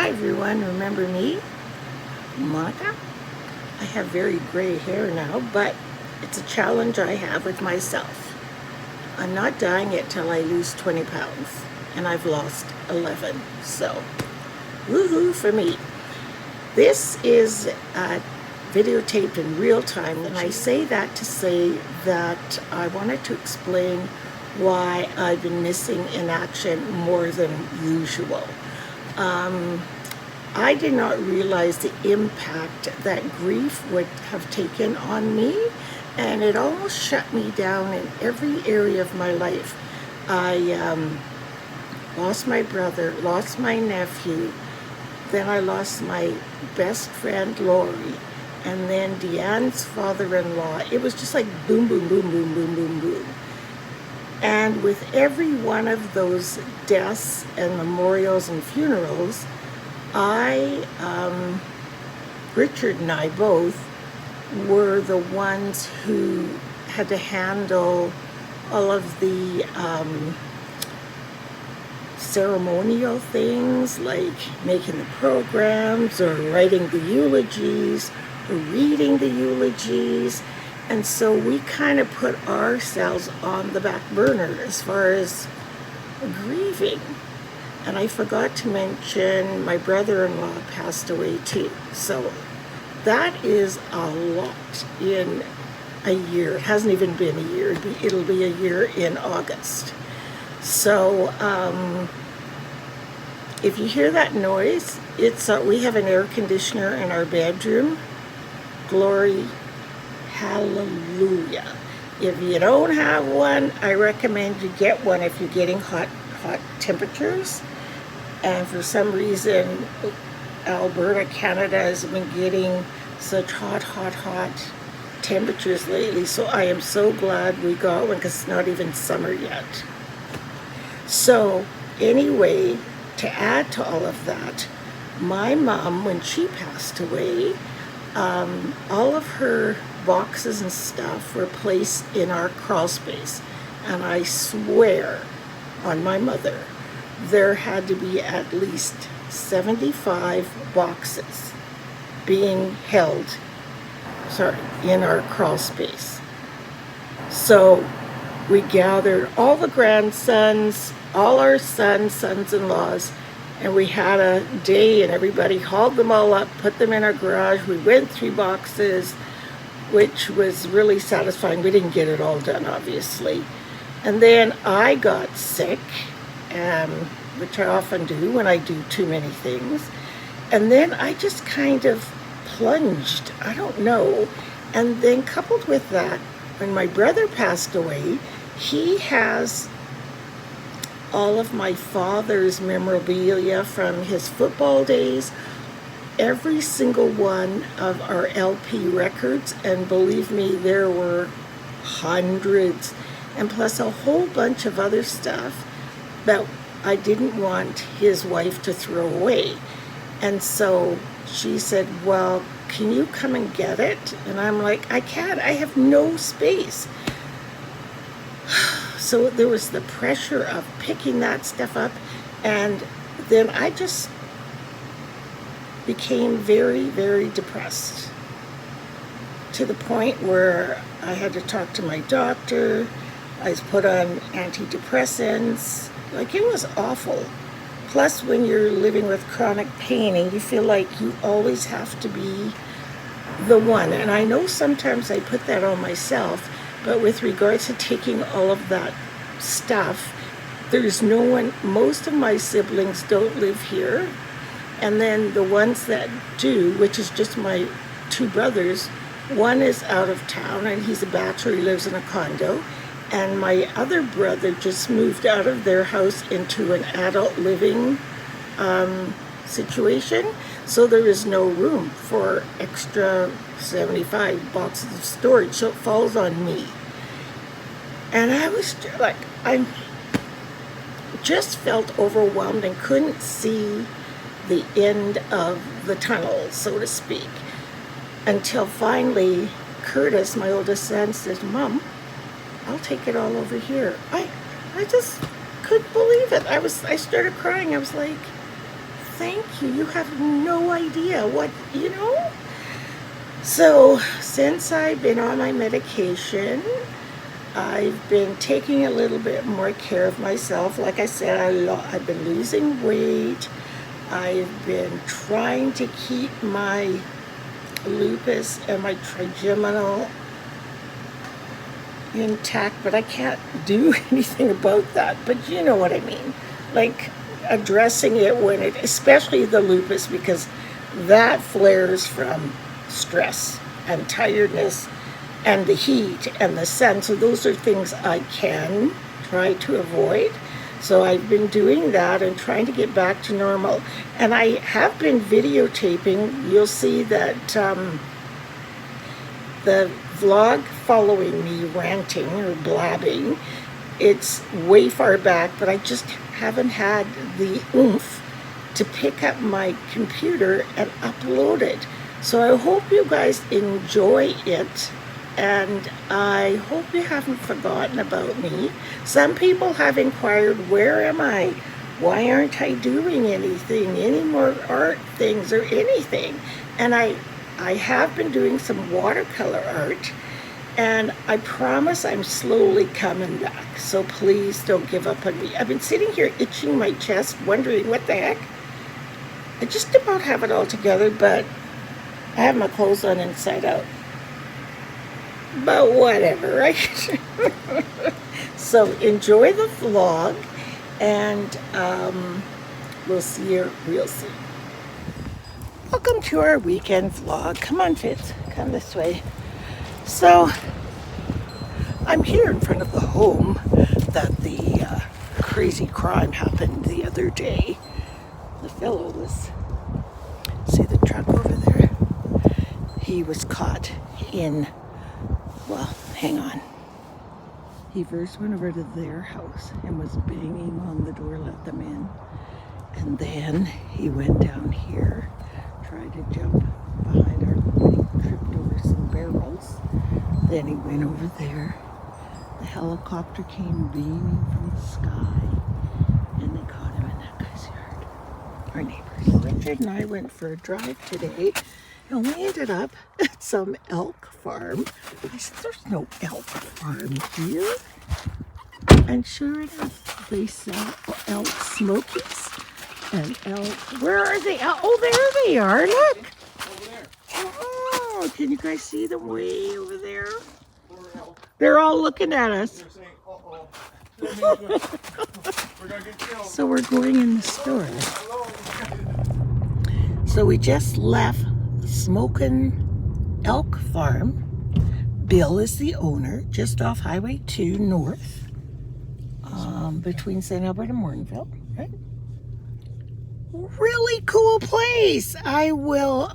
Hi everyone, remember me? Monica? I have very gray hair now, but it's a challenge I have with myself. I'm not dyeing it till I lose 20 pounds, and I've lost 11, so woohoo for me. This is videotaped in real time, and I say that to say that I wanted to explain why I've been missing in action more than usual. I did not realize the impact that grief would have taken on me, and it almost shut me down in every area of my life. I lost my brother, lost my nephew, then I lost my best friend Lori, and then Deanne's father-in-law. It was just like boom, boom, boom, boom, boom, boom, boom. And with every one of those deaths and memorials and funerals, Richard and I both were the ones who had to handle all of the ceremonial things, like making the programs or writing the eulogies or reading the eulogies. And so we kind of put ourselves on the back burner as far as grieving. And I forgot to mention my brother-in-law passed away too. So that is a lot in a year. It hasn't even been a year. It'll be a year in August. So if you hear that noise, it's we have an air conditioner in our bedroom. Glory, hallelujah. If you don't have one, I recommend you get one if you're getting hot temperatures. And for some reason, Alberta, Canada has been getting such hot temperatures lately. So I am so glad we got one, because it's not even summer yet. So anyway, to add to all of that, my mom, when she passed away, all of her boxes and stuff were placed in our crawl space. And I swear on my mother, there had to be at least 75 boxes being held, in our crawl space. So we gathered all the grandsons, all our sons-in-laws, and we had a day, and everybody hauled them all up, put them in our garage. We went through boxes, which was really satisfying. We didn't get it all done, obviously. And then I got sick, which I often do when I do too many things. And then I just kind of plunged, I don't know. And then coupled with that, when my brother passed away, he has all of my father's memorabilia from his football days, every single one of our LP records, and believe me, there were hundreds, and plus a whole bunch of other stuff that I didn't want his wife to throw away. And so she said, well, can you come and get it? And I'm like, I can't, I have no space. So there was the pressure of picking that stuff up, and then I just became very, very depressed, to the point where I had to talk to my doctor. I was put on antidepressants. Like, it was awful. Plus, when you're living with chronic pain and you feel like you always have to be the one, and I know sometimes I put that on myself, but with regards to taking all of that stuff, there's no one. Most of my siblings don't live here, and then the ones that do, which is just my two brothers, one is out of town and he's a bachelor, he lives in a condo, and my other brother just moved out of their house into an adult living situation, so there is no room for extra 75 boxes of storage, so it falls on me. And I was like, I just felt overwhelmed and couldn't see the end of the tunnel, so to speak, until finally Curtis, my oldest son, says, Mom, I'll take it all over here. I just couldn't believe it. I started crying. I was like, thank you. You have no idea what, you know? So, since I've been on my medication, I've been taking a little bit more care of myself. Like I said, I've been losing weight. I've been trying to keep my lupus and my trigeminal intact, but I can't do anything about that. But you know what I mean. Like addressing it when it, especially the lupus, because that flares from stress and tiredness and the heat and the sun. So those are things I can try to avoid. So I've been doing that and trying to get back to normal. And I have been videotaping. You'll see that the vlog following me ranting or blabbing, it's way far back, but I just haven't had the oomph to pick up my computer and upload it. So I hope you guys enjoy it, and I hope you haven't forgotten about me. Some people have inquired, where am I? Why aren't I doing anything, any more art things or anything? And I have been doing some watercolor art, and I promise I'm slowly coming back. So please don't give up on me. I've been sitting here itching my chest, wondering what the heck. I just about have it all together, but I have my clothes on inside out. But whatever, right? So enjoy the vlog, and we'll see you real soon. Welcome to our weekend vlog. Come on, Fitz, come this way. So I'm here in front of the home that the crazy crime happened the other day. The fellow was, see the truck over there? He was caught in, well, hang on. He first went over to their house and was banging on the door, let them in. And then he went down here, tried to jump behind our, he tripped over some barrels. Then he went over there. The helicopter came beaming from the sky, and they caught him in that guy's yard. Our neighbors. Richard and I went for a drive today, and we ended up at some elk farm. I said, there's no elk farm here. And sure enough, they sell elk smokies and elk. Where are they? Oh, there they are. Look. Over there. Oh, can you guys see them way over there? They're all looking at us. They're saying, uh-oh. We're gonna get killed. So we're going in the store. Hello. So we just left Smokin' Elk Farm. Bill is the owner, just off Highway 2 north, between St. Albert and Mortonville, right? Really cool place. I will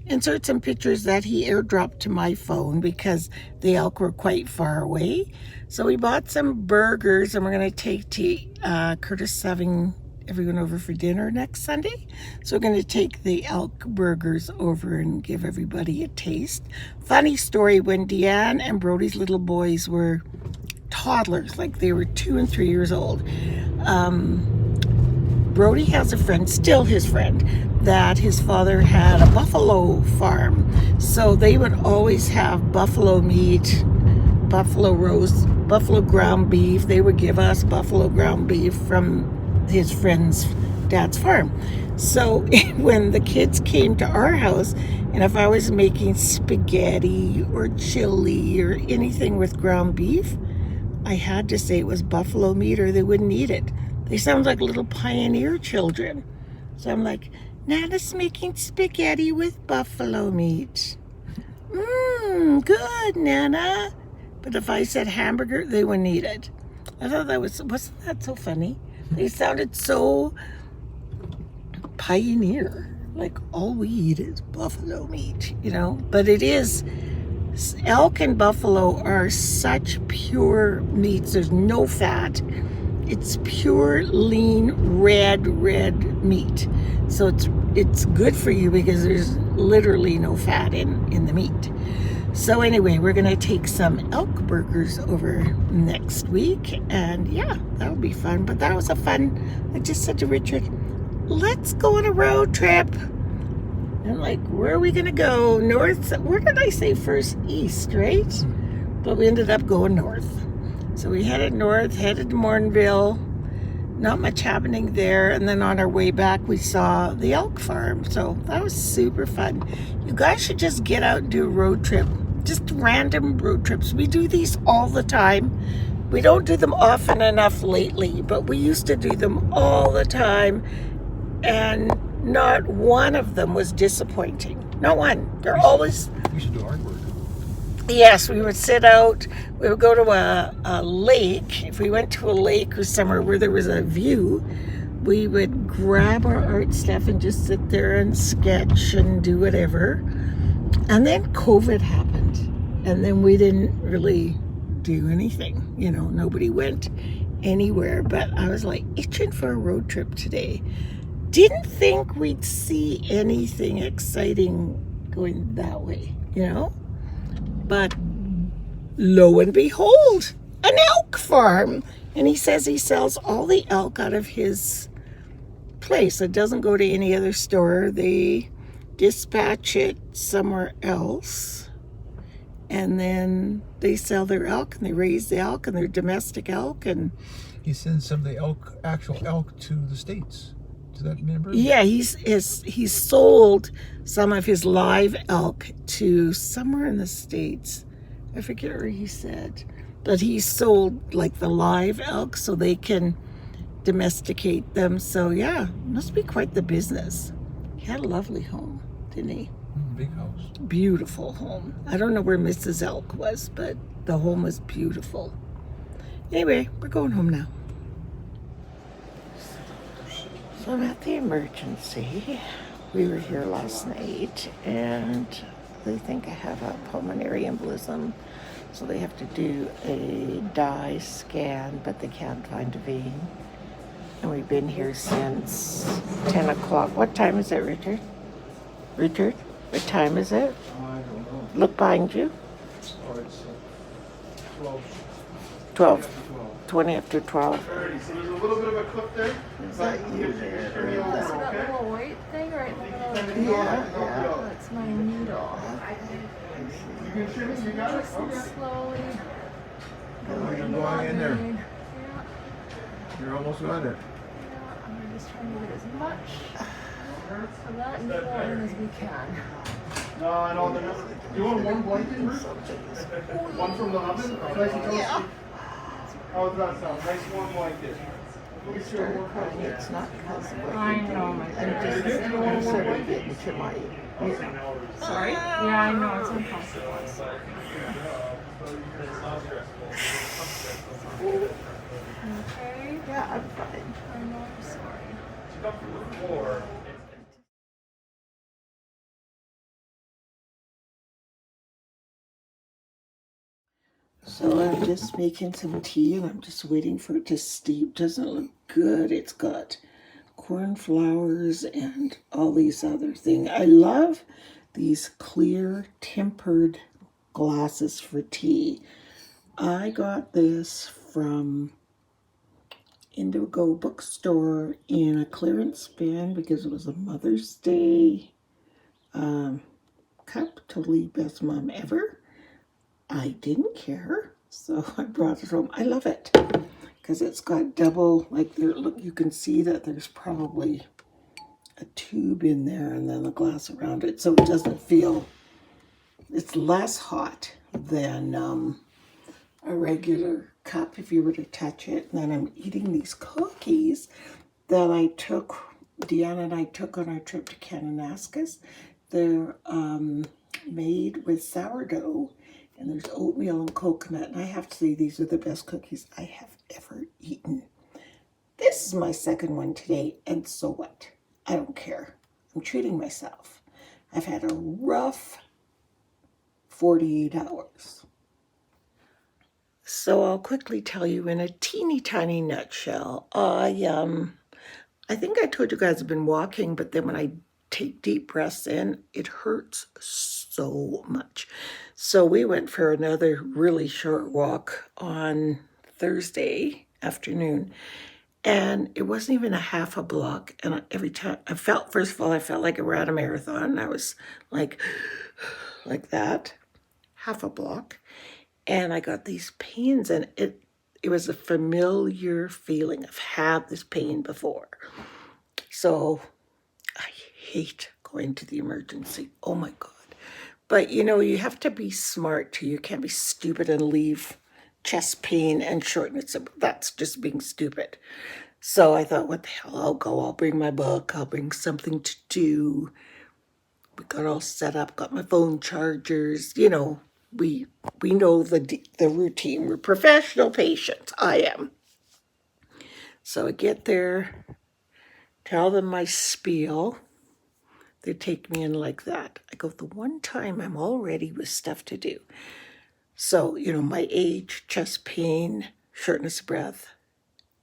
insert some pictures that he airdropped to my phone because the elk were quite far away. So we bought some burgers, and we're going to take to Curtis having everyone over for dinner next Sunday. So we're going to take the elk burgers over and give everybody a taste. Funny story, when Deanne and Brody's little boys were toddlers, like they were 2 and 3 years old, Brody has a friend, still his friend, that his father had a buffalo farm. So they would always have buffalo meat, buffalo roast, buffalo ground beef. They would give us buffalo ground beef from his friend's dad's farm. So when the kids came to our house, and if I was making spaghetti or chili or anything with ground beef, I had to say it was buffalo meat or they wouldn't eat it. They sound like little pioneer children. So I'm like, Nana's making spaghetti with buffalo meat. Good, Nana. But if I said hamburger, they wouldn't eat it. I thought that wasn't that so funny? They sounded so pioneer, like all we eat is buffalo meat, you know? But it is, elk and buffalo are such pure meats. There's no fat. It's pure, lean, red meat. So it's good for you because there's literally no fat in the meat. So anyway, we're going to take some elk burgers over next week. And yeah, that'll be fun. But that was a fun, I just said to Richard, let's go on a road trip. And like, where are we gonna go? North? Where did I say first? East, right? But we ended up going north. So we headed north, headed to Morinville. Not much happening there. And then on our way back, we saw the elk farm. So that was super fun. You guys should just get out and do a road trip. Just random road trips. We do these all the time. We don't do them often enough lately, but we used to do them all the time. And not one of them was disappointing. Not one. They're always... We should do artwork. Yes, we would sit out. We would go to a lake. If we went to a lake or somewhere where there was a view, we would grab our art stuff and just sit there and sketch and do whatever. And then COVID happened. And then we didn't really do anything. You know, nobody went anywhere. But I was like itching for a road trip today. Didn't think we'd see anything exciting going that way, you know? But lo and behold, an elk farm. And he says he sells all the elk out of his place. It doesn't go to any other store. They dispatch it somewhere else. And then they sell their elk and they raise the elk and their domestic elk. And He sends some of the elk, actual elk, to the States. To that member? yeah, he's sold some of his live elk to somewhere in the States. I forget where he said. But he sold like the live elk so they can domesticate them. So yeah, must be quite the business. He had a lovely home, didn't he? Big house. Beautiful home. I don't know where Mrs. Elk was, but the home was beautiful. Anyway, we're going home now. So I'm at the emergency. We were here last night and they think I have a pulmonary embolism. So they have to do a dye scan, but they can't find a vein. And we've been here since 10 o'clock. What time is it, Richard? Richard, what time is it? I don't know. Look behind you. Oh, it's 12. 12. 20 after 12. 30. So there's a little bit of a clip there. Is that you there? Turn me over, Is that okay? little white thing right in the middle of the Yeah. Oh, that's my needle. You can shimmy, you got it? Just Okay. slowly. You're going in there. Yeah, You're almost got it. yeah. I'm just trying to get as much of that needle in as we can. No, I know. Do you want one blanket, Ruth? One from the oven? Nice and toasty. How does that sound? Nice warm blanket. Let me see your work out there. It's not because of what I you do. know, my I'm goodness. just sort of getting to my... Sorry? Yeah, I know. It's uncomfortable. Okay? Yeah, I'm fine. I know. I'm sorry. So I'm just making some tea and I'm just waiting for it to steep. Doesn't look good. It's got cornflowers and all these other things. I love these clear tempered glasses for tea. I got this from Indigo Bookstore in a clearance bin because it was a Mother's Day cup. Totally best mom ever. I didn't care, so I brought it home. I love it because it's got double, like there. Look, you can see that there's probably a tube in there and then a glass around it, so it doesn't feel. It's less hot than a regular cup if you were to touch it. And then I'm eating these cookies that I took. Deanna and I took on our trip to Kananaskis. They're made with sourdough. And there's oatmeal and coconut. And I have to say, these are the best cookies I have ever eaten. This is my second one today. And so what? I don't care. I'm treating myself. I've had a rough 48 hours. So I'll quickly tell you in a teeny tiny nutshell. I think I told you guys I've been walking, but then when I take deep breaths in, it hurts so much. So we went for another really short walk on Thursday afternoon, And it wasn't even a half a block. And every time I felt, first of all, I felt like I ran a marathon. I was like that, half a block. And I got these pains, and it was a familiar feeling. I've had this pain before. So I hate going to the emergency. Oh my God. But you have to be smart too. You can't be stupid and leave chest pain and shortness. That's just being stupid. So I thought, what the hell? I'll go. I'll bring my book. I'll bring something to do. We got all set up, got my phone chargers. We know the routine. We're professional patients. I am. So I get there, tell them my spiel. They take me in like that. I go, the one time I'm all ready with stuff to do. So, my age, chest pain, shortness of breath,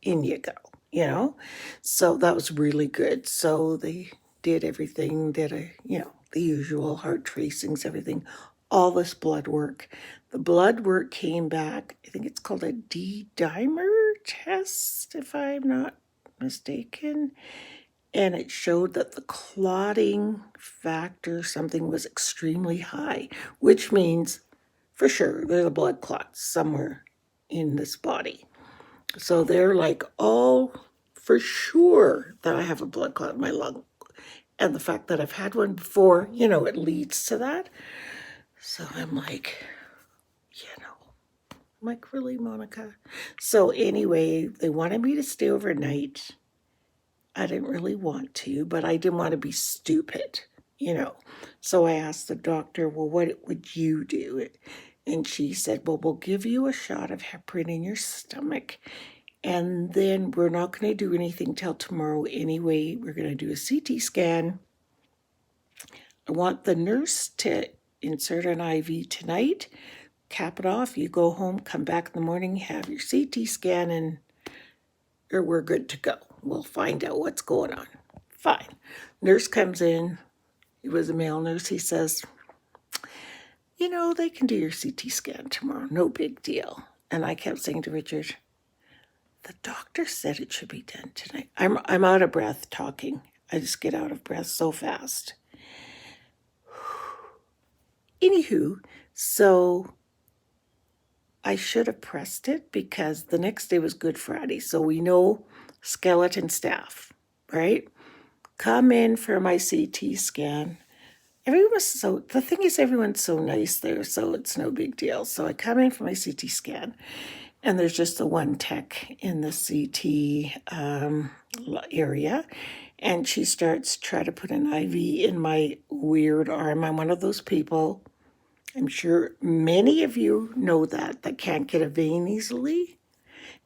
in you go. So that was really good. So they did everything, the usual heart tracings, everything, all this blood work. The blood work came back, I think it's called a D-dimer test, if I'm not mistaken. And it showed that the clotting factor, something was extremely high, which means for sure there's a blood clot somewhere in this body. So they're like, oh, for sure that I have a blood clot in my lung. And the fact that I've had one before, it leads to that. So I'm like, really, Monica? So anyway, they wanted me to stay overnight. I didn't really want to, but I didn't want to be stupid, So I asked the doctor, well, what would you do? And she said, well, we'll give you a shot of heparin in your stomach. And then we're not going to do anything till tomorrow anyway. We're going to do a CT scan. I want the nurse to insert an IV tonight, cap it off. You go home, come back in the morning, have your CT scan, or we're good to go. We'll find out what's going on. Fine. Nurse comes in. He was a male nurse. He says, they can do your CT scan tomorrow. No big deal. And I kept saying to Richard, the doctor said it should be done tonight. I'm out of breath talking. I just get out of breath so fast. Anywho, so I should have pressed it because the next day was Good Friday. So we know skeleton staff, right? Come in for my CT scan. The thing is, everyone's so nice there, so it's no big deal. So I come in for my CT scan, and there's just the one tech in the CT area, and she starts trying to put an IV in my weird arm. I'm one of those people, I'm sure many of you know that can't get a vein easily.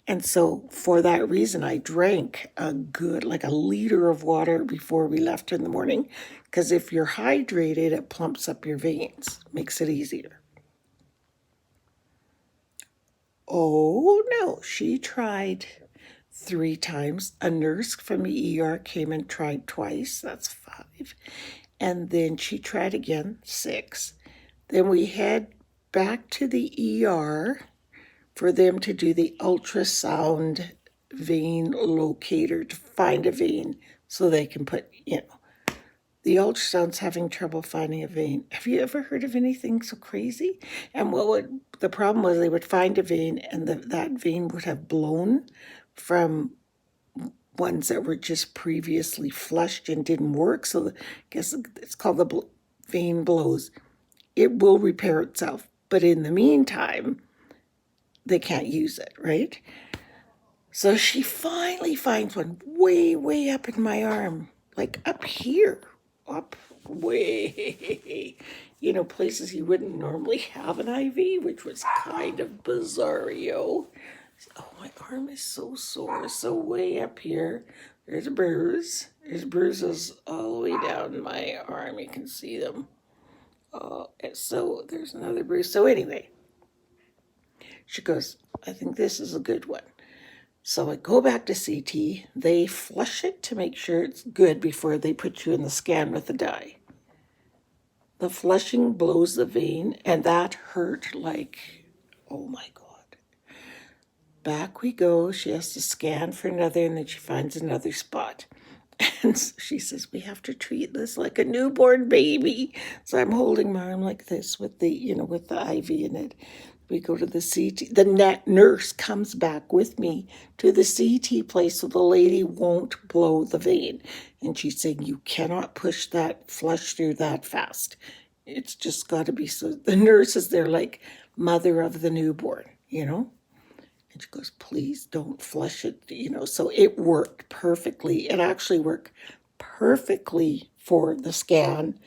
And so for that reason, I drank a liter of water before we left in the morning. Because if you're hydrated, it plumps up your veins, makes it easier. Oh, no, she tried 3 times. A nurse from the ER came and tried twice. That's 5. And then she tried again, 6. Then we head back to the ER for them to do the ultrasound vein locator to find a vein so they can put, the ultrasound's having trouble finding a vein. Have you ever heard of anything so crazy? And the problem was they would find a vein and that vein would have blown from ones that were just previously flushed and didn't work. So I guess it's called the vein blows. It will repair itself. But in the meantime, they can't use it, right? So she finally finds one way, way up in my arm, like up here, up way, places you wouldn't normally have an IV, which was kind of bizarro. Oh, my arm is so sore. So way up here, there's a bruise. There's bruises all the way down my arm. You can see them. So there's another bruise. So anyway, she goes, I think this is a good one. So I go back to CT. They flush it to make sure it's good before they put you in the scan with the dye. The flushing blows the vein, and that hurt like, oh my God. back we go. She has to scan for another, and then she finds another spot. And she says, we have to treat this like a newborn baby. So I'm holding my arm like this with the, with the IV in it. We go to the CT. The nurse comes back with me to the CT place so the lady won't blow the vein. And she's saying, you cannot push that flush through that fast. It's just got to be so. The nurse is there like mother of the newborn, And she goes, please don't flush it, So it worked perfectly. It actually worked perfectly for the scan.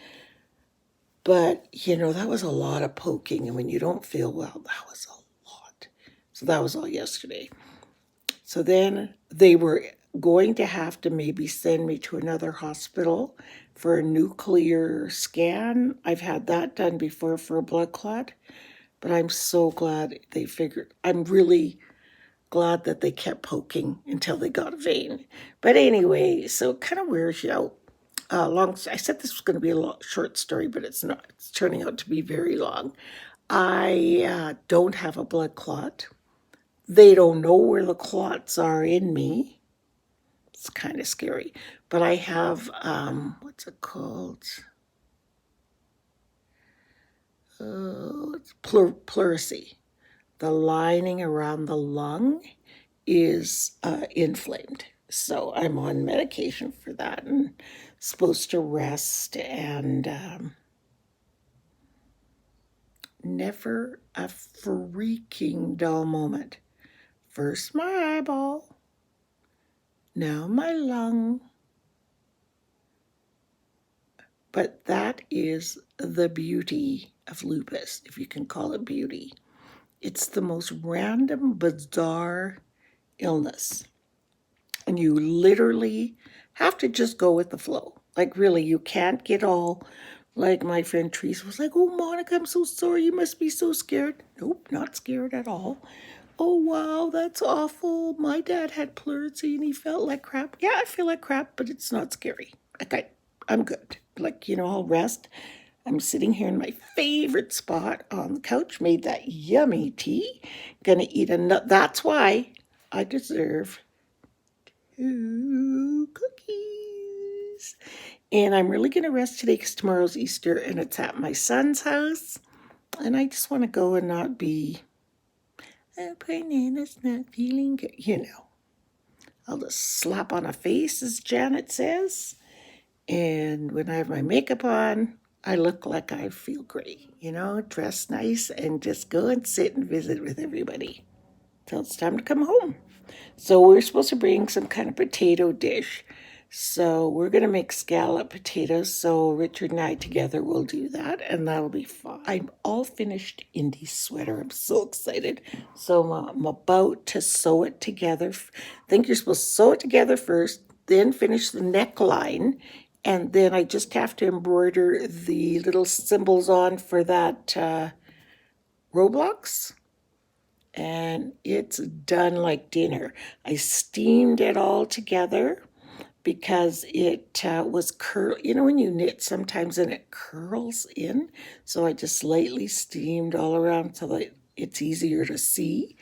But, that was a lot of poking. And when you don't feel well, that was a lot. So that was all yesterday. So then they were going to have to maybe send me to another hospital for a nuclear scan. I've had that done before for a blood clot. But I'm so glad they figured. I'm really glad that they kept poking until they got a vein. But anyway, so it kind of wears you out. I said this was going to be a short story, but it's not. It's turning out to be very long. I don't have a blood clot. They don't know where the clots are in me. It's kind of scary. But I have, what's it called? It's pleurisy. The lining around the lung is inflamed. So I'm on medication for that and supposed to rest and never a freaking dull moment. First my eyeball, now my lung. But that is the beauty of lupus, if you can call it beauty. It's the most random, bizarre illness. And you literally have to just go with the flow. Like, really, you can't get all, like my friend Teresa was like, oh, Monica, I'm so sorry. You must be so scared. Nope, not scared at all. Oh, wow, that's awful. My dad had pleurisy and he felt like crap. Yeah, I feel like crap, but it's not scary. Like, I'm good. Like, I'll rest. I'm sitting here in my favorite spot on the couch, made that yummy tea. Gonna eat a nut. That's why I deserve 2 cookies. And I'm really gonna rest today because tomorrow's Easter and it's at my son's house. And I just want to go and not be, Nana's not feeling good. I'll just slap on a face, as Janet says. And when I have my makeup on, I look like I feel great, dress nice and just go and sit and visit with everybody till it's time to come home. So we're supposed to bring some kind of potato dish. So we're going to make scallop potatoes. So Richard and I together will do that and that'll be fun. I'm all finished in this sweater. I'm so excited. So I'm about to sew it together. I think you're supposed to sew it together first, then finish the neckline. And then I just have to embroider the little symbols on for that Roblox. And it's done like dinner. I steamed it all together because it was curl. When you knit sometimes and it curls in. So I just lightly steamed all around so that it's easier to see.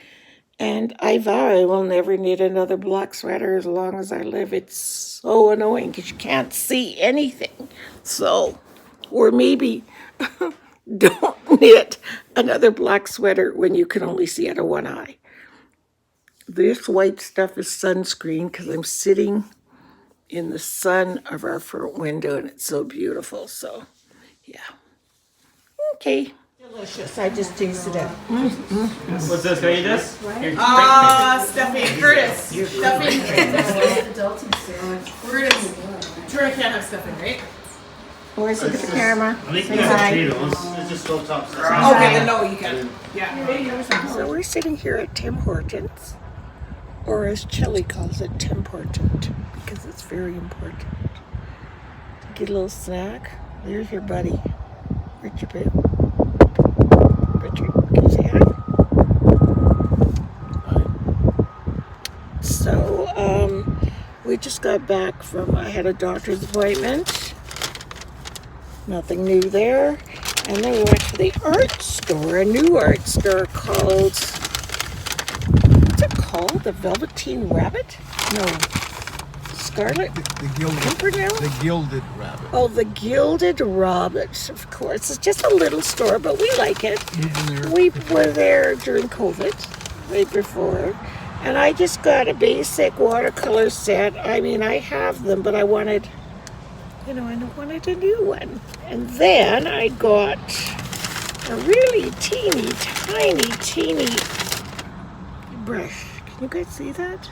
And I vow I will never knit another black sweater as long as I live. It's so annoying because you can't see anything. So, or maybe don't knit another black sweater when you can only see out of one eye. This white stuff is sunscreen because I'm sitting in the sun of our front window and it's so beautiful. So, yeah. Okay. Delicious. I just tasted it. What's this? Can I eat this? Stuffing. Curtis. Stuffing. We're gonna turn a can have stuffing, right? Boys, look at the camera. I think you got potatoes. It's just still top. Okay, then no, you can. Yeah. So we're sitting here at Tim Hortons, or as Chili calls it, Tim Hortons, because it's very important to get a little snack. There's your buddy, Richard Boo. Richard, can you say hi? So, we just got back from, I had a doctor's appointment. Nothing new there. And then we went to the art store, a new art store called, what's it called? called? The Velveteen Rabbit? No. Scarlet The gilded, Pimpernel? the gilded rabbit. Oh, the Gilded Rabbit, of course. It's just a little store, but we like it. You've been there We before. were there during COVID, right before. And I just got a basic watercolor set. I mean, I have them, but I wanted, you know, I wanted a new one. And then I got a really teeny brush. Can you guys see that?